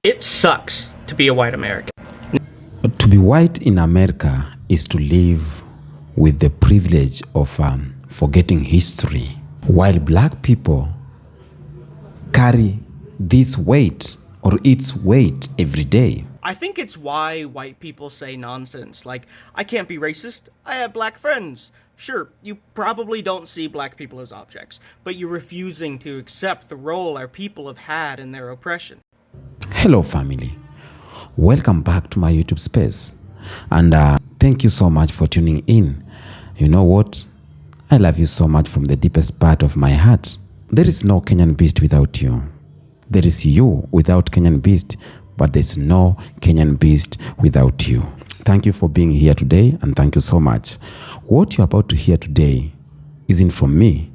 It sucks to be a white American. To be white in America is to live with the privilege of forgetting history, while black people carry this weight or its weight every day. I think it's why white people say nonsense like, I can't be racist, I have black friends. Sure, you probably don't see black people as objects, but you're refusing to accept the role our people have had in their oppression. Hello family, welcome back to my YouTube space, and thank you so much for tuning in. You know what? I love you so much from the deepest part of my heart. There is no Kenyan Beast without you. There is you without Kenyan Beast, but there's no Kenyan Beast without you. Thank you for being here today, and thank you so much. What you're about to hear today isn't from me.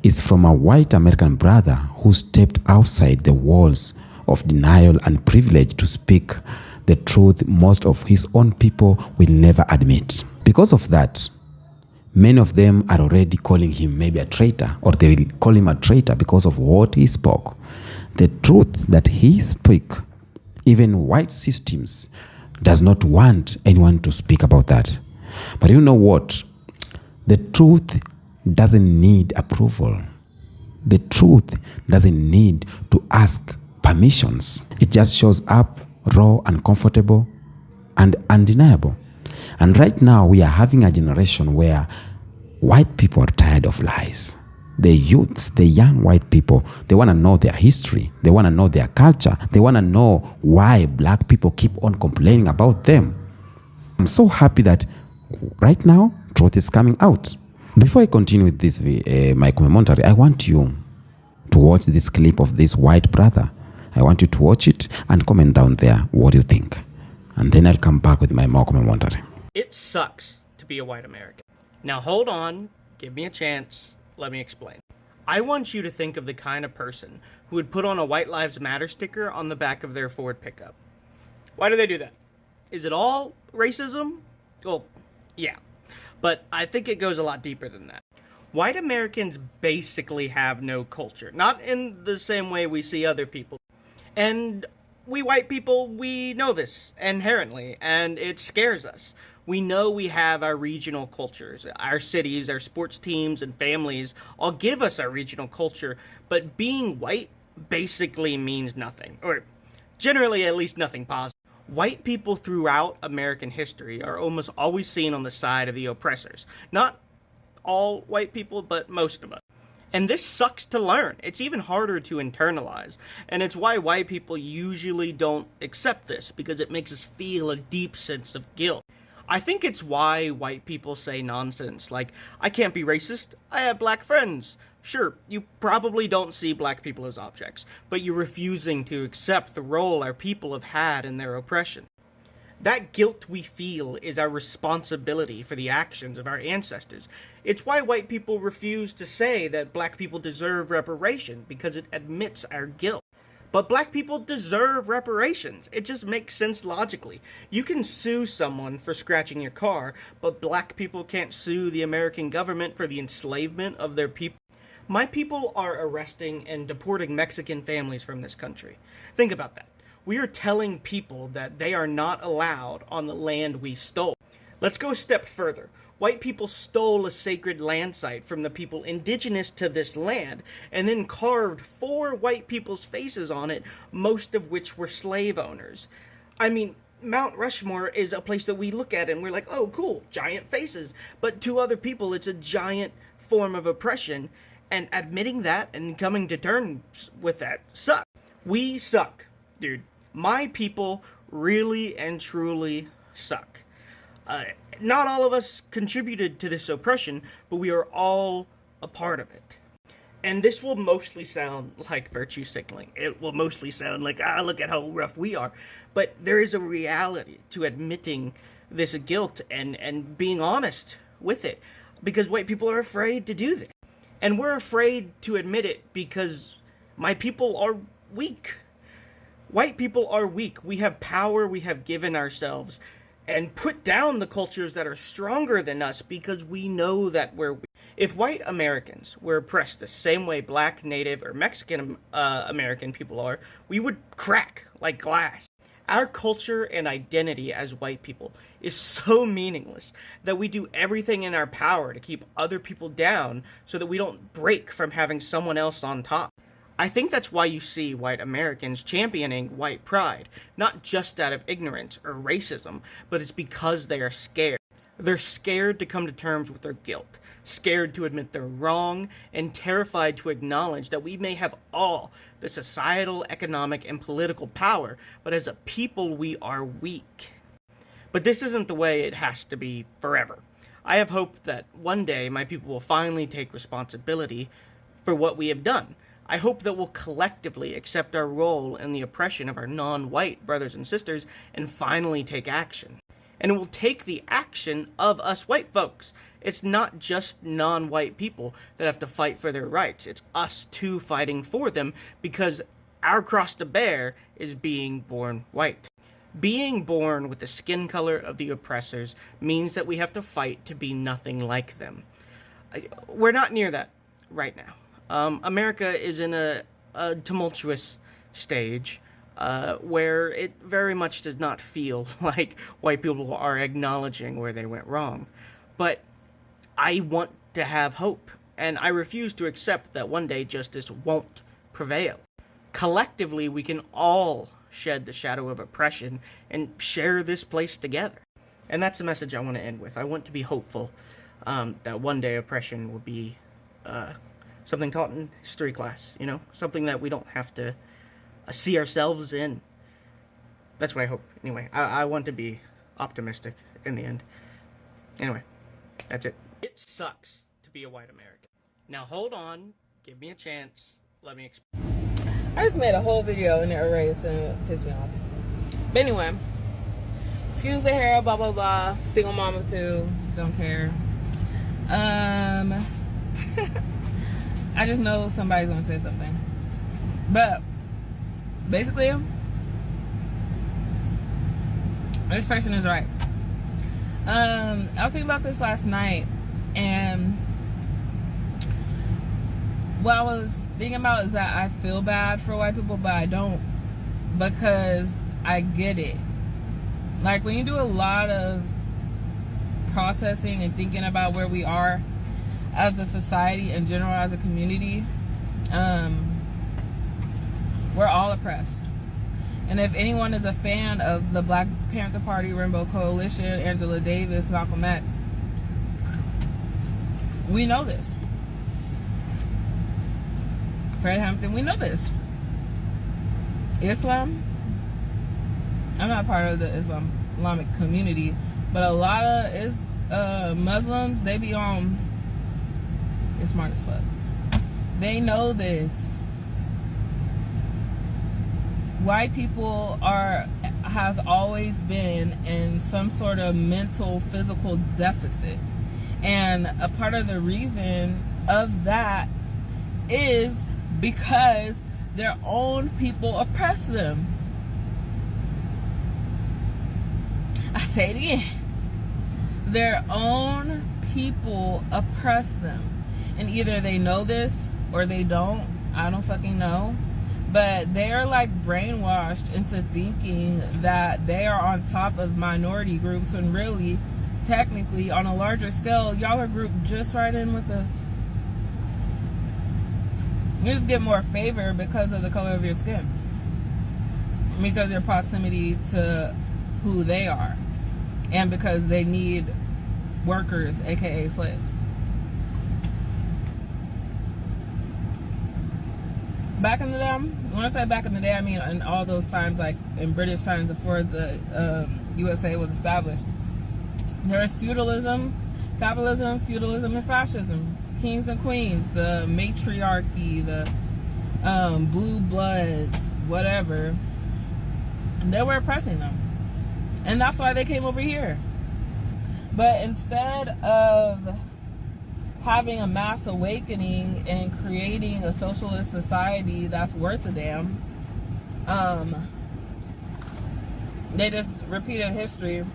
It's from a white American brother who stepped outside the walls of denial and privilege to speak the truth most of his own people will never admit. Because of that, many of them are already calling him maybe a traitor, or they will call him a traitor because of what he spoke. The truth that he spoke, even white systems does not want anyone to speak about that. But you know what? The truth doesn't need approval. The truth doesn't need to ask permissions. It just shows up raw, uncomfortable, and undeniable. And right now we are having a generation where white people are tired of lies. The youths, the young white people, they want to know their history. They want to know their culture. They want to know why black people keep on complaining about them. I'm so happy that right now truth is coming out. Before I continue with this my commentary, I want you to watch this clip of this white brother. I want you to watch it and comment down there what you think. And then I'll come back with my more commentary. It sucks to be a white American. Now hold on, give me a chance, let me explain. I want you to think of the kind of person who would put on a White Lives Matter sticker on the back of their Ford pickup. Why do they do that? Is it all racism? Well, yeah. But I think it goes a lot deeper than that. White Americans basically have no culture. Not in the same way we see other people. And we white people, we know this inherently, and it scares us. We know we have our regional cultures. Our cities, our sports teams, and families all give us our regional culture, but being white basically means nothing, or generally at least nothing positive. White people throughout American history are almost always seen on the side of the oppressors. Not all white people, but most of us. And this sucks to learn. It's even harder to internalize. And it's why white people usually don't accept this, because it makes us feel a deep sense of guilt. I think it's why white people say nonsense like, I can't be racist, I have black friends. Sure, you probably don't see black people as objects, but you're refusing to accept the role our people have had in their oppression. That guilt we feel is our responsibility for the actions of our ancestors. It's why white people refuse to say that black people deserve reparation, because it admits our guilt. But black people deserve reparations. It just makes sense logically. You can sue someone for scratching your car, but black people can't sue the American government for the enslavement of their people. My people are arresting and deporting Mexican families from this country. Think about that. We are telling people that they are not allowed on the land we stole. Let's go a step further. White people stole a sacred land site from the people indigenous to this land, and then carved 4 white people's faces on it, most of which were slave owners. I mean, Mount Rushmore is a place that we look at and we're like, oh cool, giant faces. But to other people, it's a giant form of oppression, and admitting that and coming to terms with that sucks. We suck, dude. My people really and truly suck. Not all of us contributed to this oppression, but we are all a part of it. And this will mostly sound like virtue signaling. It will mostly sound like, look at how rough we are. But there is a reality to admitting this guilt and being honest with it. Because white people are afraid to do this. And we're afraid to admit it because my people are weak. White people are weak. We have power we have given ourselves, and put down the cultures that are stronger than us because we know that we're weak. If white Americans were oppressed the same way black, native, or Mexican American people are, we would crack like glass. Our culture and identity as white people is so meaningless that we do everything in our power to keep other people down so that we don't break from having someone else on top. I think that's why you see white Americans championing white pride, not just out of ignorance or racism, but it's because they are scared. They're scared to come to terms with their guilt, scared to admit they're wrong, and terrified to acknowledge that we may have all the societal, economic, and political power, but as a people we are weak. But this isn't the way it has to be forever. I have hope that one day my people will finally take responsibility for what we have done. I hope that we'll collectively accept our role in the oppression of our non-white brothers and sisters and finally take action. And it will take the action of us white folks. It's not just non-white people that have to fight for their rights. It's us too fighting for them because our cross to bear is being born white. Being born with the skin color of the oppressors means that we have to fight to be nothing like them. We're not near that right now. America is in a tumultuous stage. Where it very much does not feel like white people are acknowledging where they went wrong. But I want to have hope, and I refuse to accept that one day justice won't prevail. Collectively, we can all shed the shadow of oppression and share this place together. And that's the message I want to end with. I want to be hopeful that one day oppression will be something taught in history class, something that we don't have to see ourselves in. That's what I hope. Anyway, I want to be optimistic in the end. Anyway, that's it. It sucks to be a white American. Now hold on, give me a chance, let me explain. I just made a whole video and it erased and it pissed me off. But anyway, excuse the hair, blah blah blah. Single mom of two, don't care. I just know somebody's gonna say something. But basically, this person is right. I was thinking about this last night, and what I was thinking about is that I feel bad for white people, but I don't, because I get it. Like, when you do a lot of processing and thinking about where we are as a society in general, as a community, we're all oppressed. And if anyone is a fan of the Black Panther Party, Rainbow Coalition, Angela Davis, Malcolm X, we know this. Fred Hampton, we know this. Islam, I'm not part of the Islamic community, but a lot of Muslims, they be on, they're smart as fuck. They know this. White people has always been in some sort of mental, physical deficit. And a part of the reason of that is because their own people oppress them. I say it again. Their own people oppress them. And either they know this or they don't. I don't fucking know. But they're like brainwashed into thinking that they are on top of minority groups when really, technically, on a larger scale, y'all are grouped just right in with us. You just get more favor because of the color of your skin. Because your proximity to who they are. And because they need workers, aka slaves. Back in the day, when I say back in the day, I mean in all those times, like in British times before the USA was established, there was feudalism, capitalism, feudalism, and fascism. Kings and queens, the matriarchy, the blue bloods, whatever. And they were oppressing them. And that's why they came over here. But instead of having a mass awakening and creating a socialist society that's worth a damn, they just repeated history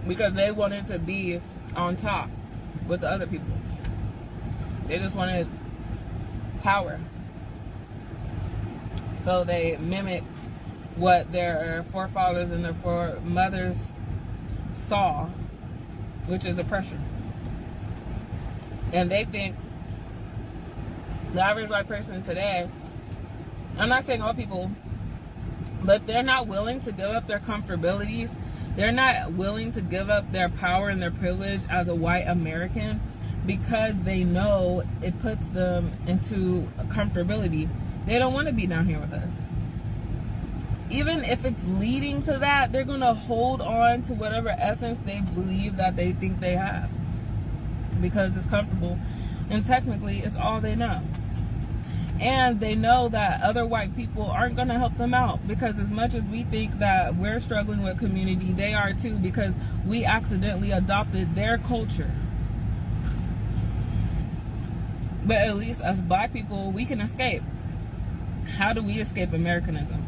because they wanted to be on top with the other people. They just wanted power. So they mimicked what their forefathers and their foremothers saw, which is oppression. And they think the average white person today, I'm not saying all people, but they're not willing to give up their comfortabilities. They're not willing to give up their power and their privilege as a white American because they know it puts them into comfortability. They don't want to be down here with us. Even if it's leading to that, they're going to hold on to whatever essence they believe that they think they have because it's comfortable. And technically, it's all they know. And they know that other white people aren't going to help them out because as much as we think that we're struggling with community, they are too, because we accidentally adopted their culture. But at least as black people, we can escape. How do we escape Americanism?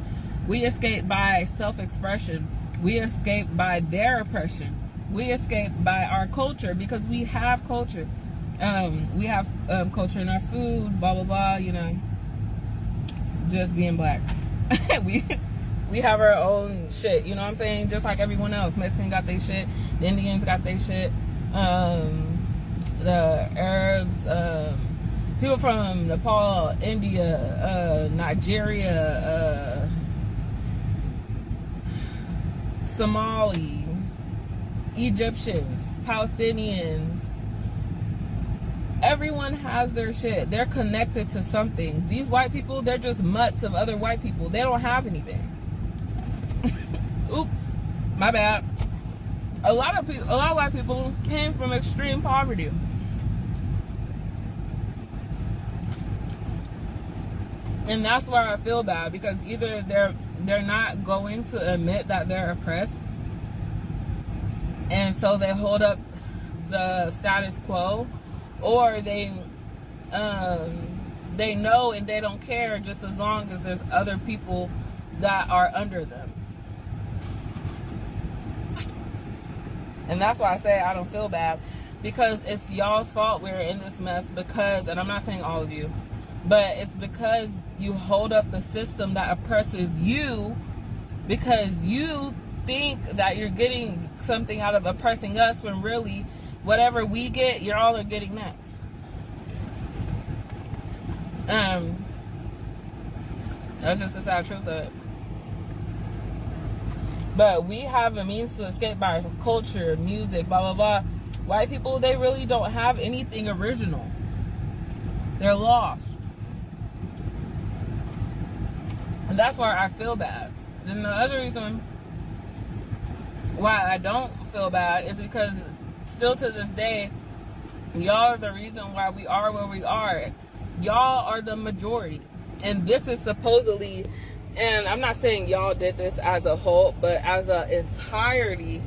We escape by self-expression. We escape by their oppression. We escape by our culture because we have culture. We have culture in our food, blah, blah, blah, you know, just being black. we have our own shit, you know what I'm saying? Just like everyone else. Mexican got their shit. The Indians got their shit. The Arabs, people from Nepal, India, Nigeria, Somali, Egyptians, Palestinians. Everyone has their shit. They're connected to something. These white people, they're just mutts of other white people. They don't have anything. Oops, my bad. A lot of white people came from extreme poverty. And that's where I feel bad, because either they're not going to admit that they're oppressed, and so they hold up the status quo, or they know and they don't care just as long as there's other people that are under them. And that's why I say I don't feel bad, because it's y'all's fault we're in this mess, because, and I'm not saying all of you, but it's because you hold up the system that oppresses you, because you think that you're getting something out of oppressing us, when really whatever we get, y'all are getting next. That's just the sad truth of it. But we have a means to escape by culture, music, blah, blah, blah. White people, they really don't have anything original. They're lost. And that's why I feel bad. And the other reason why I don't feel bad is because still to this day, y'all are the reason why we are where we are. Y'all are the majority. And this is supposedly, and I'm not saying y'all did this as a whole, but as an entirety,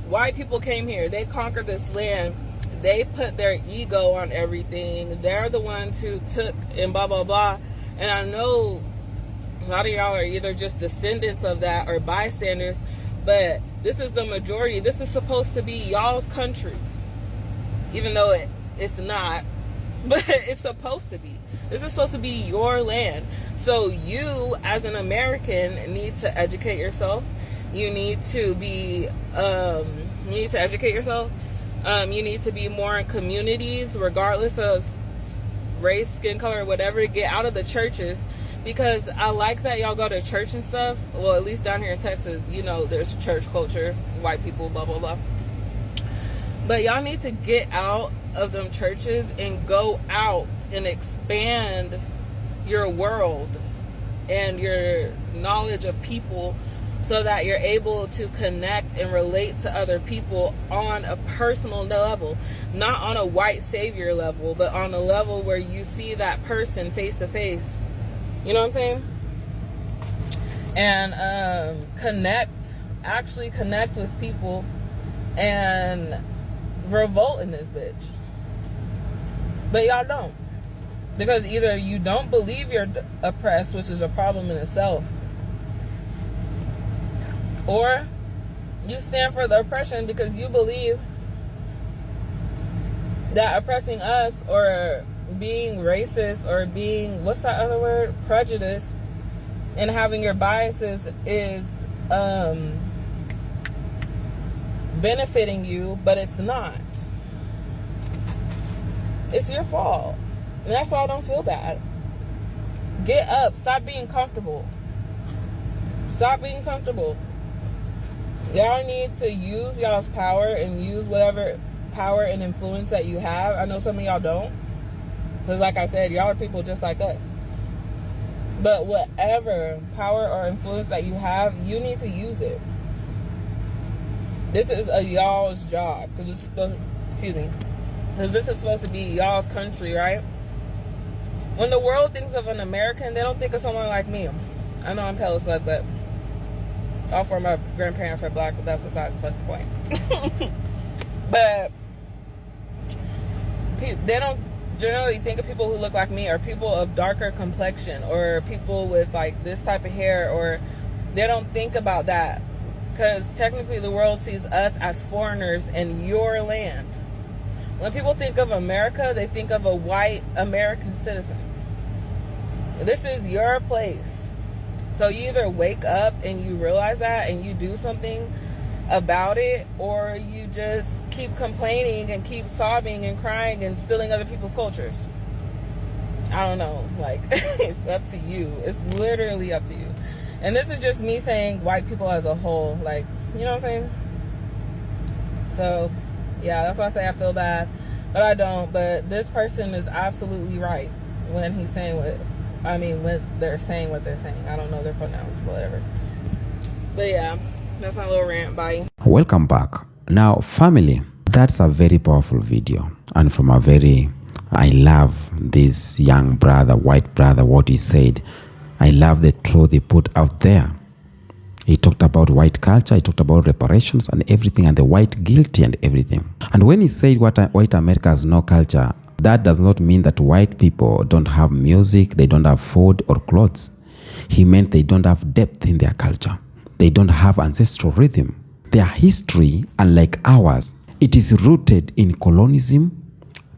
white people came here. They conquered this land. They put their ego on everything. They're the ones who took and blah, blah, blah. And I know a lot of y'all are either just descendants of that or bystanders, but this is the majority. This is supposed to be y'all's country, even though it's not, but it's supposed to be. This is supposed to be your land. So you, as an American, need to educate yourself. You need to be, you need to educate yourself. You need to be more in communities, regardless of race, skin color, whatever. Get out of the churches. Because I like that y'all go to church and stuff. Well, at least down here in Texas, you know, there's church culture, white people, blah, blah, blah. But y'all need to get out of them churches and go out and expand your world and your knowledge of people, so that you're able to connect and relate to other people on a personal level. Not on a white savior level, but on a level where you see that person face to face. You know what I'm saying? And actually connect with people and revolt in this bitch. But y'all don't. Because either you don't believe you're oppressed, which is a problem in itself, or you stand for the oppression because you believe that oppressing us or being racist or being, what's that other word? Prejudice, and having your biases is benefiting you, but it's not. It's your fault. And that's why I don't feel bad. Get up. Stop being comfortable. Stop being comfortable. Y'all need to use y'all's power and use whatever power and influence that you have. I know some of y'all don't. Because like I said, y'all are people just like us. But whatever power or influence that you have, you need to use it. This is a y'all's job. Because this is supposed to be y'all's country, right? When the world thinks of an American, they don't think of someone like me. I know I'm pale as fuck, but all four of my grandparents are black, but that's besides the fucking point. But they don't generally think of people who look like me or people of darker complexion or people with like this type of hair, or they don't think about that because technically the world sees us as foreigners in your land. When people think of America, they think of a white American citizen. This is your place. So you either wake up and you realize that and you do something about it, or you just keep complaining and keep sobbing and crying and stealing other people's cultures. I don't know. Like, it's up to you. It's literally up to you. And this is just me saying white people as a whole. Like, you know what I'm saying? So, yeah, that's why I say I feel bad. But I don't. But this person is absolutely right when he's saying when they're saying what they're saying. I don't know their pronouns, whatever. But yeah, that's my little rant. Bye. Welcome back. Now, family, that's a very powerful video. And I love this young brother, white brother, what he said. I love the truth he put out there. He talked about white culture, he talked about reparations and everything, and the white guilty and everything. And when he said white America has no culture, that does not mean that white people don't have music, they don't have food or clothes. He meant they don't have depth in their culture. They don't have ancestral rhythm. Their history, unlike ours, it is rooted in colonialism,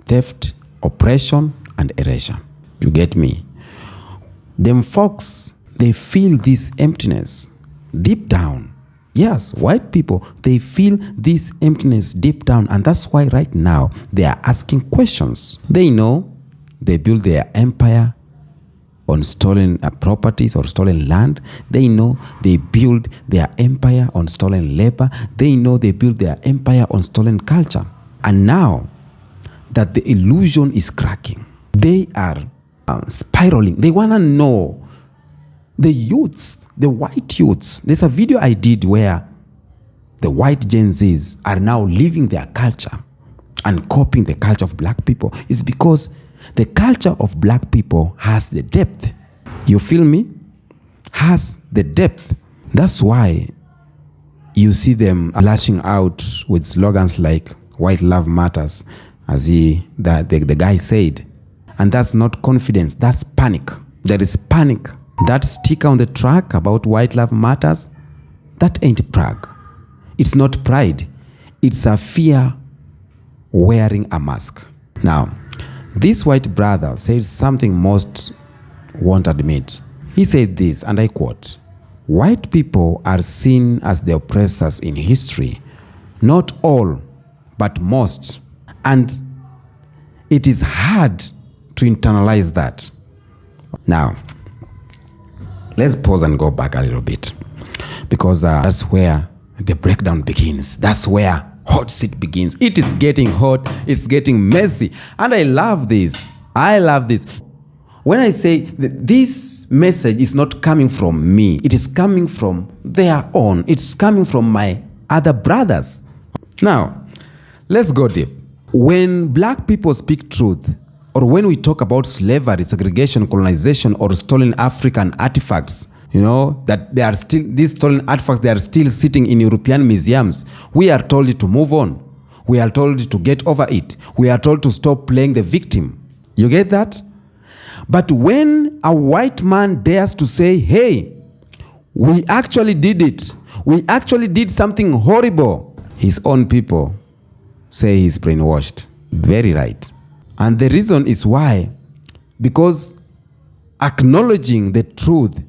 theft, oppression, and erasure. You get me? Them folks, they feel this emptiness deep down. Yes, white people, they feel this emptiness deep down, and that's why right now they are asking questions. They know they built their empire on stolen properties or stolen land. They know they built their empire on stolen labor. They know they built their empire on stolen culture. And now that the illusion is cracking, they are spiraling. They want to know the youths, the white youths. There's a video I did where the white Gen Zs are now leaving their culture and copying the culture of black people. It's because the culture of black people has the depth. You feel me? Has the depth. That's why you see them lashing out with slogans like white love matters, as the guy said. And that's not confidence, that's panic. There is panic. That sticker on the track about white love matters, that ain't brag. It's not pride. It's a fear wearing a mask. Now, this white brother said something most won't admit. He said this, and I quote, "White people are seen as the oppressors in history. Not all, but most. And it is hard to internalize that." Now, let's pause and go back a little bit, because that's where the breakdown begins. That's where hot seat begins. It is getting hot. It's getting messy. And I love this. I love this. When I say that this message is not coming from me, it is coming from their own. It's coming from my other brothers. Now, let's go deep. When black people speak truth, or when we talk about slavery, segregation, colonization, or stolen African artifacts, you know, that they are still, these stolen artifacts, they are still sitting in European museums. We are told to move on. We are told to get over it. We are told to stop playing the victim. You get that? But when a white man dares to say, hey, we actually did it. We actually did something horrible. His own people say he's brainwashed. Very right. And the reason is why, because acknowledging the truth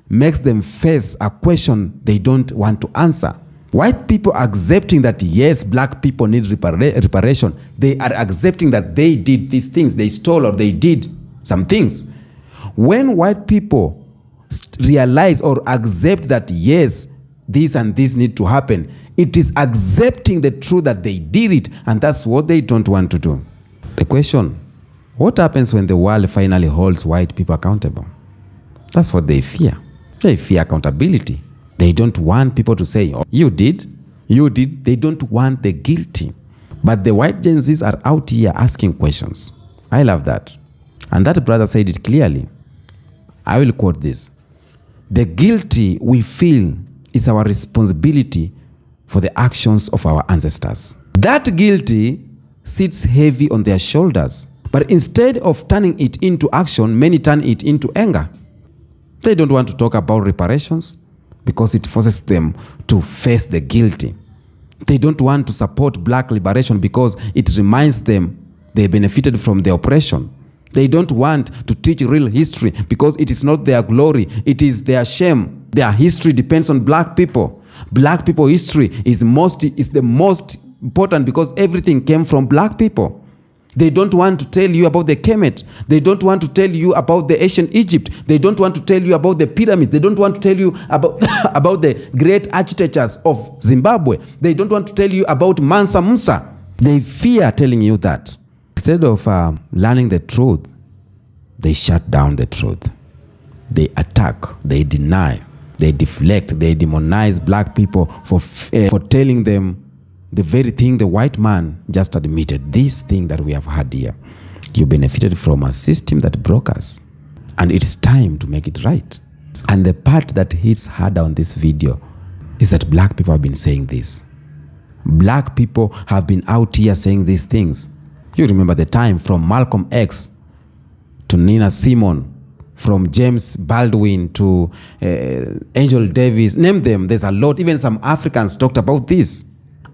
makes them face a question they don't want to answer. White people accepting that, yes, black people need reparation. They are accepting that they did these things, they stole or they did some things. When white people realize or accept that, yes, this and this need to happen, it is accepting the truth that they did it, and that's what they don't want to do. The question, what happens when the world finally holds white people accountable? That's what they fear. They fear accountability. They don't want people to say, oh, you did. They don't want the guilty. But the white Gen Zs are out here asking questions. I love that. And that brother said it clearly. I will quote this. The guilty we feel is our responsibility for the actions of our ancestors. That guilty sits heavy on their shoulders. But instead of turning it into action, many turn it into anger. They don't want to talk about reparations because it forces them to face the guilty. They don't want to support black liberation because it reminds them they benefited from the oppression. They don't want to teach real history because it is not their glory, it is their shame. Their history depends on black people. Black people history is the most important because everything came from black people. They don't want to tell you about the Kemet. They don't want to tell you about the ancient Egypt. They don't want to tell you about the pyramids. They don't want to tell you about, about the great architectures of Zimbabwe. They don't want to tell you about Mansa Musa. They fear telling you that. Instead of learning the truth, they shut down the truth. They attack, they deny, they deflect, they demonize black people for telling them the very thing the white man just admitted. This thing that we have had here. You benefited from a system that broke us. And it's time to make it right. And the part that hits harder on this video is that black people have been saying this. Black people have been out here saying these things. You remember the time from Malcolm X to Nina Simone, from James Baldwin to Angel Davis. Name them. There's a lot. Even some Africans talked about this.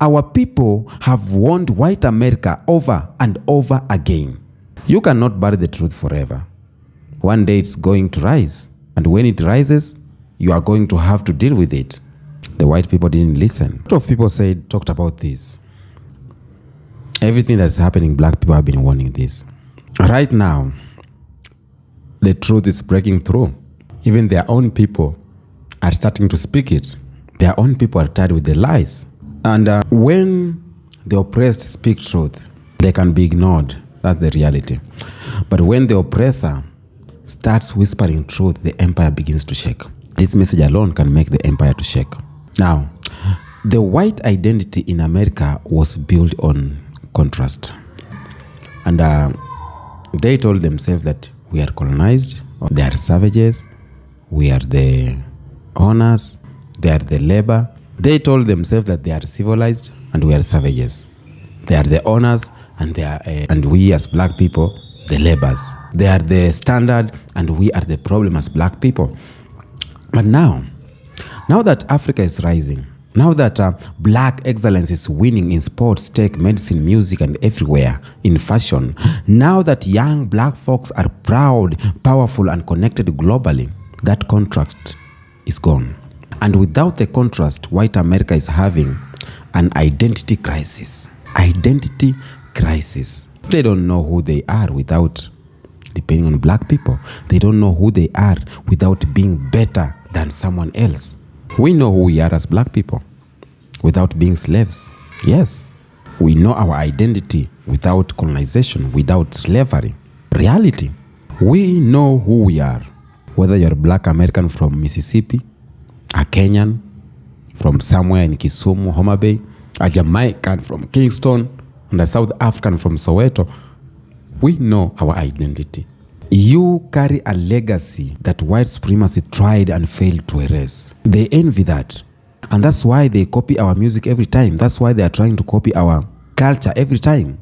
Our people have warned white America over and over again. You cannot bury the truth forever. One day it's going to rise. And when it rises, you are going to have to deal with it. The white people didn't listen. A lot of people talked about this. Everything that's happening, black people have been warning this. Right now, the truth is breaking through. Even their own people are starting to speak it. Their own people are tired with the lies. And when the oppressed speak truth, they can be ignored. That's the reality. But when the oppressor starts whispering truth, the empire begins to shake. This message alone can make the empire to shake. Now, the white identity in America was built on contrast. And they told themselves that we are colonized, they are savages, we are the owners, they are the labor. They told themselves that they are civilized and we are savages. They are the owners and and we as black people, the laborers. They are the standard and we are the problem as black people. But now that Africa is rising, now that black excellence is winning in sports, tech, medicine, music, and everywhere, in fashion, now that young black folks are proud, powerful, and connected globally, that contrast is gone. And without the contrast, white America is having an identity crisis. Identity crisis. They don't know who they are without depending on black people. They don't know who they are without being better than someone else. We know who we are as black people without being slaves. Yes, we know our identity without colonization, without slavery. Reality. We know who we are. Whether you're a black American from Mississippi, a Kenyan from somewhere in Kisumu, Homa Bay, a Jamaican from Kingston, and a South African from Soweto, we know our identity. You carry a legacy that white supremacy tried and failed to erase. They envy that. And that's why they copy our music every time. That's why they are trying to copy our culture every time.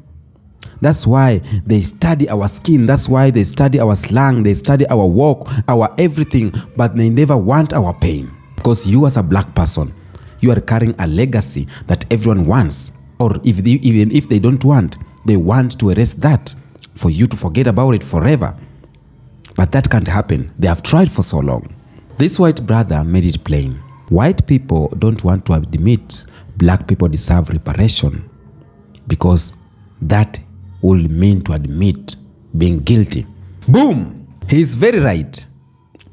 That's why they study our skin. That's why they study our slang. They study our walk, our everything. But they never want our pain. Because you as a black person, you are carrying a legacy that everyone wants. Or even if they don't want, they want to erase that for you to forget about it forever. But that can't happen. They have tried for so long. This white brother made it plain. White people don't want to admit black people deserve reparation because that will mean to admit being guilty. Boom! He is very right.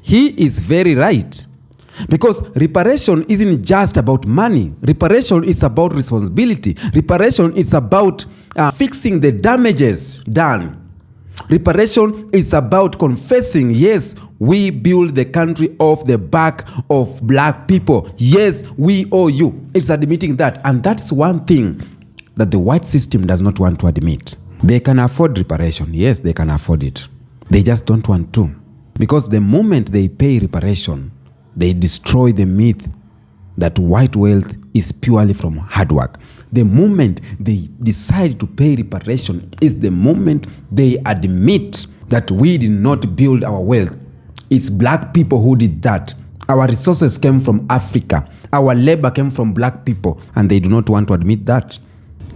He is very right. Because reparation isn't just about money. Reparation is about responsibility. Reparation is about fixing the damages done. Reparation is about confessing, yes, we built the country off the back of black people. Yes, we owe you. It's admitting that. And that's one thing that the white system does not want to admit. They can afford reparation. Yes, they can afford it. They just don't want to. Because the moment they pay reparation, they destroy the myth that white wealth is purely from hard work. The moment they decide to pay reparation is the moment they admit that we did not build our wealth. It's black people who did that. Our resources came from Africa. Our labor came from black people, and they do not want to admit that.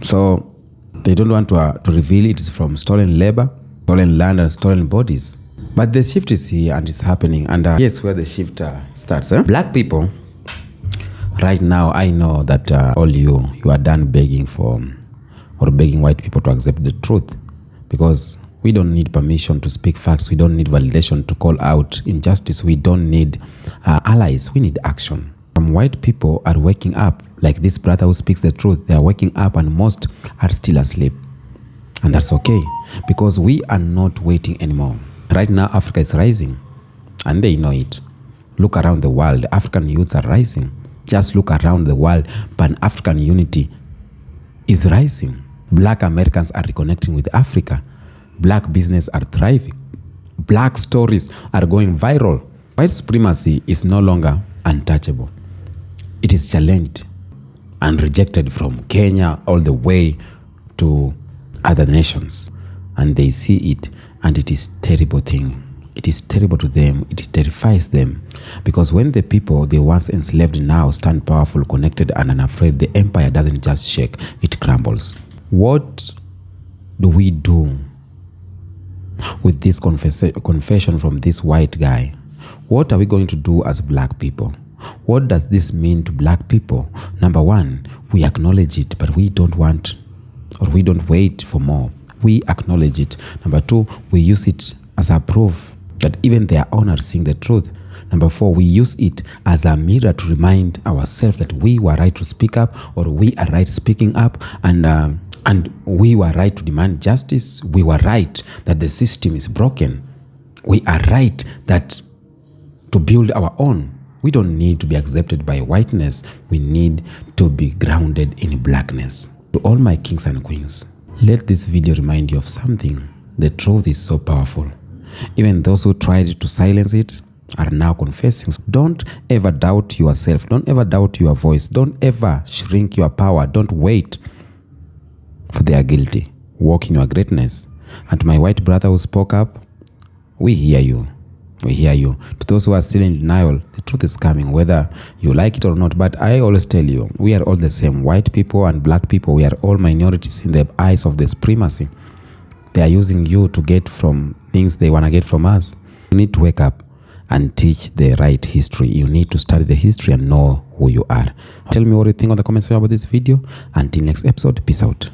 So they don't want to reveal it is from stolen labor, stolen land, and stolen bodies. But the shift is here and it's happening. And here's where the shift starts. Black people, right now, I know that all you are done begging for or begging white people to accept the truth, because we don't need permission to speak facts. We don't need validation to call out injustice. We don't need allies. We need action. Some white people are waking up, like this brother who speaks the truth. They are waking up and most are still asleep. And that's okay, because we are not waiting anymore. Right now, Africa is rising, and they know it. Look around the world. African youths are rising. Just look around the world. Pan-African unity is rising. Black Americans are reconnecting with Africa. Black business are thriving. Black stories are going viral. White supremacy is no longer untouchable. It is challenged and rejected from Kenya all the way to other nations. And they see it, and it is a terrible thing. It is terrible to them. It terrifies them. Because when the people they once enslaved now stand powerful, connected, and unafraid, the empire doesn't just shake, it crumbles. What do we do with this confession from this white guy? What are we going to do as black people? What does this mean to black people? Number one, we acknowledge it, but we don't want, or we don't wait for more. We acknowledge it. Number two, we use it as a proof that even their own are seeing the truth. Number four, we use it as a mirror to remind ourselves that we were right to speak up, or we are right speaking up, and we were right to demand justice. We were right that the system is broken. We are right that to build our own. We don't need to be accepted by whiteness. We need to be grounded in blackness. To all my kings and queens, let this video remind you of something. The truth is so powerful. Even those who tried to silence it are now confessing. Don't ever doubt yourself. Don't ever doubt your voice. Don't ever shrink your power. Don't wait for they are guilty. Walk in your greatness. And to my white brother who spoke up, we hear you. We hear you. To those who are still in denial, the truth is coming, whether you like it or not. But I always tell you, we are all the same. White people and black people, we are all minorities in the eyes of the supremacy. They are using you to get from things they want to get from us. You need to wake up and teach the right history. You need to study the history and know who you are. Tell me what you think on the comment section about this video. Until next episode, peace out.